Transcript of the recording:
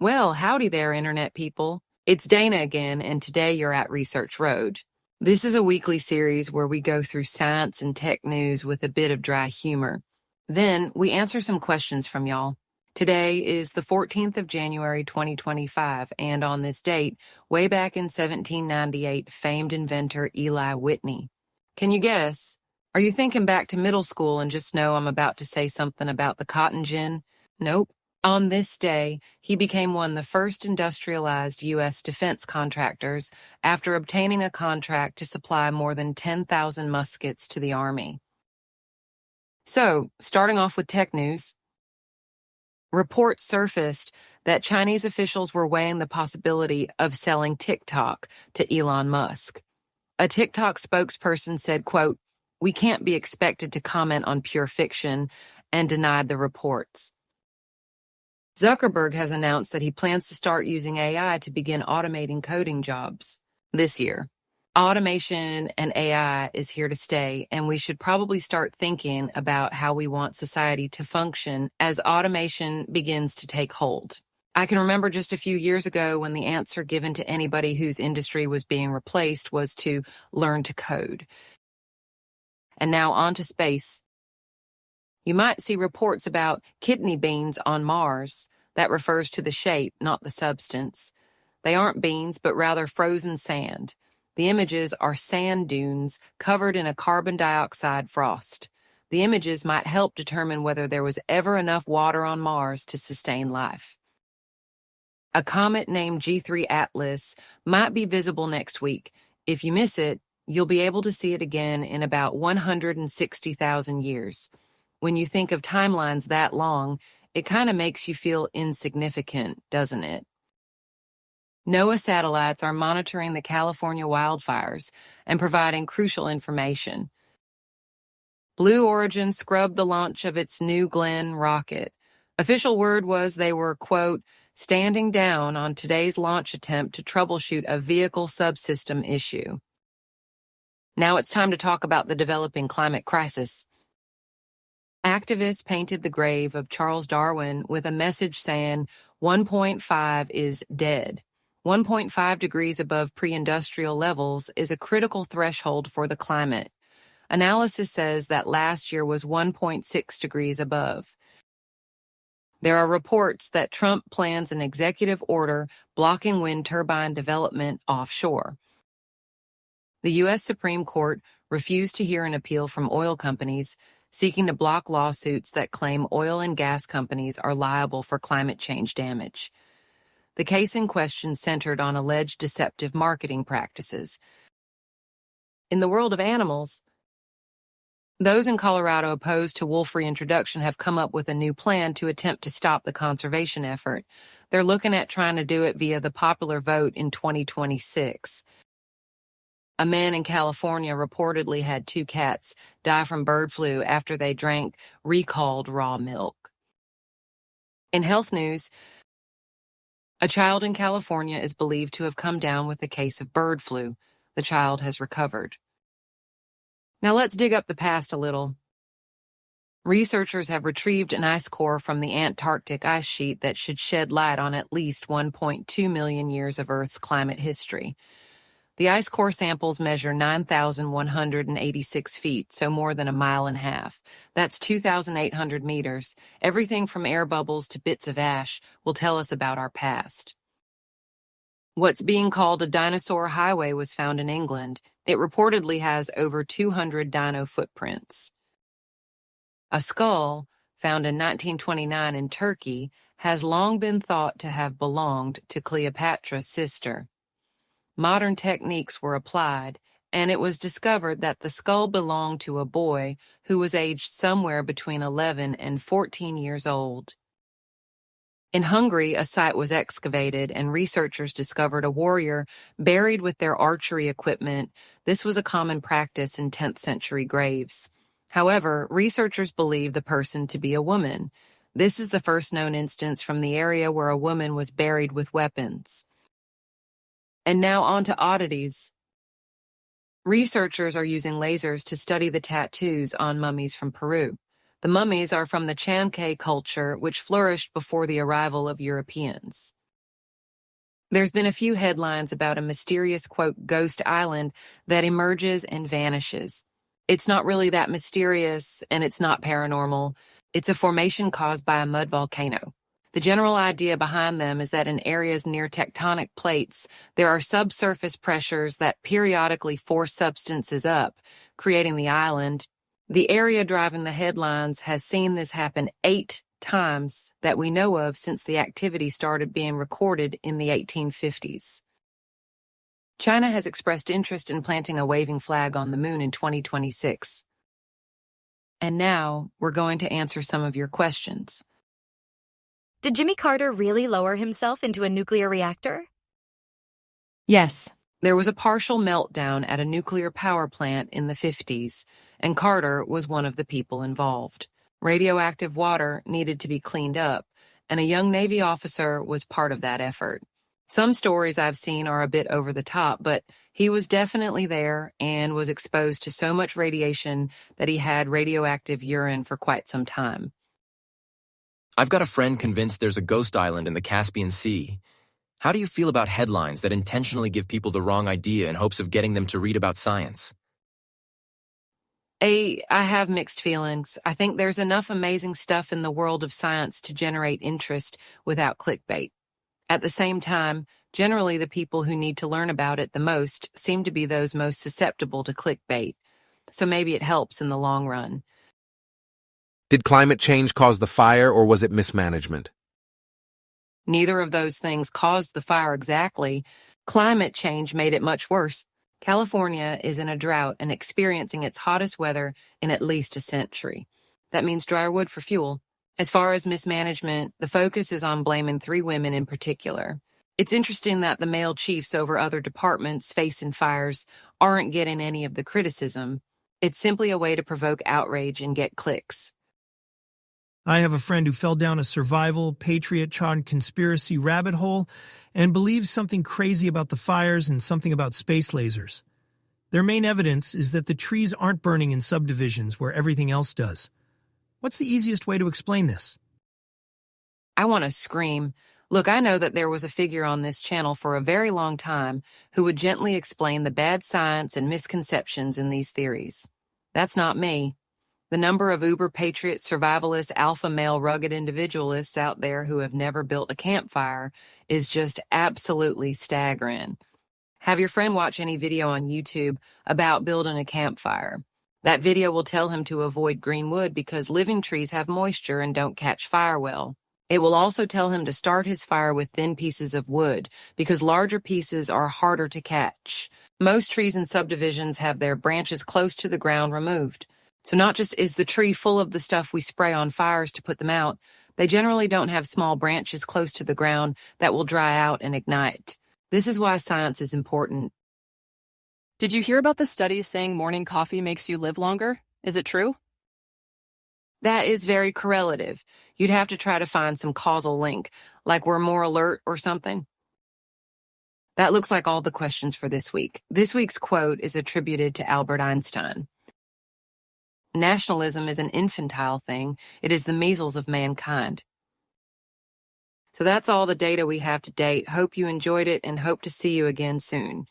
Well, howdy there, Internet people. It's Dana again, and today you're at Research Road. This is a weekly series where we go through science and tech news with a bit of dry humor. Then we answer some questions from y'all. Today is the 14th of January, 2025, and on this date, way back in 1798, famed inventor Eli Whitney. Can you guess? Are you thinking back to middle school and just know I'm about to say something about the cotton gin? Nope. On this day, he became one of the first industrialized U.S. defense contractors after obtaining a contract to supply more than 10,000 muskets to the Army. So, starting off with tech news, reports surfaced that Chinese officials were weighing the possibility of selling TikTok to Elon Musk. A TikTok spokesperson said, quote, "We can't be expected to comment on pure fiction," and denied the reports. Zuckerberg has announced that he plans to start using AI to begin automating coding jobs this year. Automation and AI is here to stay, and we should probably start thinking about how we want society to function as automation begins to take hold. I can remember just a few years ago when the answer given to anybody whose industry was being replaced was to learn to code. And now on to space. You might see reports about kidney beans on Mars. That refers to the shape, not the substance. They aren't beans, but rather frozen sand. The images are sand dunes covered in a carbon dioxide frost. The images might help determine whether there was ever enough water on Mars to sustain life. A comet named G3 Atlas might be visible next week. If you miss it, you'll be able to see it again in about 160,000 years. When you think of timelines that long, it kind of makes you feel insignificant, doesn't it? NOAA satellites are monitoring the California wildfires and providing crucial information. Blue Origin scrubbed the launch of its New Glenn rocket. Official word was they were, quote, standing down on today's launch attempt to troubleshoot a vehicle subsystem issue. Now it's time to talk about the developing climate crisis. Activists painted the grave of Charles Darwin with a message saying 1.5 is dead. 1.5 degrees above pre-industrial levels is a critical threshold for the climate. Analysis says that last year was 1.6 degrees above. There are reports that Trump plans an executive order blocking wind turbine development offshore. The U.S. Supreme Court refused to hear an appeal from oil companies seeking to block lawsuits that claim oil and gas companies are liable for climate change damage. The case in question centered on alleged deceptive marketing practices. In the world of animals, those in Colorado opposed to wolf reintroduction have come up with a new plan to attempt to stop the conservation effort. They're looking at trying to do it via the popular vote in 2026. A man in California reportedly had 2 cats die from bird flu after they drank recalled raw milk. In health news, a child in California is believed to have come down with a case of bird flu. The child has recovered. Now let's dig up the past a little. Researchers have retrieved an ice core from the Antarctic ice sheet that should shed light on at least 1.2 million years of Earth's climate history. The ice core samples measure 9,186 feet, so more than a mile and a half. That's 2,800 meters. Everything from air bubbles to bits of ash will tell us about our past. What's being called a dinosaur highway was found in England. It reportedly has over 200 dino footprints. A skull, found in 1929 in Turkey, has long been thought to have belonged to Cleopatra's sister. Modern techniques were applied, and it was discovered that the skull belonged to a boy who was aged somewhere between 11 and 14 years old. In Hungary, a site was excavated, and researchers discovered a warrior buried with their archery equipment. This was a common practice in 10th century graves. However, researchers believe the person to be a woman. This is the first known instance from the area where a woman was buried with weapons. And now on to oddities. Researchers are using lasers to study the tattoos on mummies from Peru. The mummies are from the Chankay culture, which flourished before the arrival of Europeans. There's been a few headlines about a mysterious, quote, ghost island that emerges and vanishes. It's not really that mysterious, and it's not paranormal. It's a formation caused by a mud volcano. The general idea behind them is that in areas near tectonic plates, there are subsurface pressures that periodically force substances up, creating the island. The area driving the headlines has seen this happen 8 times that we know of since the activity started being recorded in the 1850s. China has expressed interest in planting a waving flag on the moon in 2026. And now we're going to answer some of your questions. Did Jimmy Carter really lower himself into a nuclear reactor? Yes, there was a partial meltdown at a nuclear power plant in the 50s, and Carter was one of the people involved. Radioactive water needed to be cleaned up, and a young Navy officer was part of that effort. Some stories I've seen are a bit over the top, but he was definitely there and was exposed to so much radiation that he had radioactive urine for quite some time. I've got a friend convinced there's a ghost island in the Caspian Sea. How do you feel about headlines that intentionally give people the wrong idea in hopes of getting them to read about science? I have mixed feelings. I think there's enough amazing stuff in the world of science to generate interest without clickbait. At the same time, generally the people who need to learn about it the most seem to be those most susceptible to clickbait. So maybe it helps in the long run. Did climate change cause the fire, or was it mismanagement? Neither of those things caused the fire exactly. Climate change made it much worse. California is in a drought and experiencing its hottest weather in at least a century. That means drier wood for fuel. As far as mismanagement, the focus is on blaming 3 women in particular. It's interesting that the male chiefs over other departments facing fires aren't getting any of the criticism. It's simply a way to provoke outrage and get clicks. I have a friend who fell down a survival, patriot-charmed conspiracy rabbit hole and believes something crazy about the fires and something about space lasers. Their main evidence is that the trees aren't burning in subdivisions where everything else does. What's the easiest way to explain this? I want to scream. Look, I know that there was a figure on this channel for a very long time who would gently explain the bad science and misconceptions in these theories. That's not me. The number of uber-patriot, survivalist, alpha male, rugged individualists out there who have never built a campfire is just absolutely staggering. Have your friend watch any video on YouTube about building a campfire. That video will tell him to avoid green wood because living trees have moisture and don't catch fire well. It will also tell him to start his fire with thin pieces of wood because larger pieces are harder to catch. Most trees in subdivisions have their branches close to the ground removed. So not just is the tree full of the stuff we spray on fires to put them out, they generally don't have small branches close to the ground that will dry out and ignite. This is why science is important. Did you hear about the study saying morning coffee makes you live longer? Is it true? That is very correlative. You'd have to try to find some causal link, like we're more alert or something. That looks like all the questions for this week. This week's quote is attributed to Albert Einstein. Nationalism is an infantile thing. It is the measles of mankind. So that's all the data we have to date. Hope you enjoyed it and hope to see you again soon.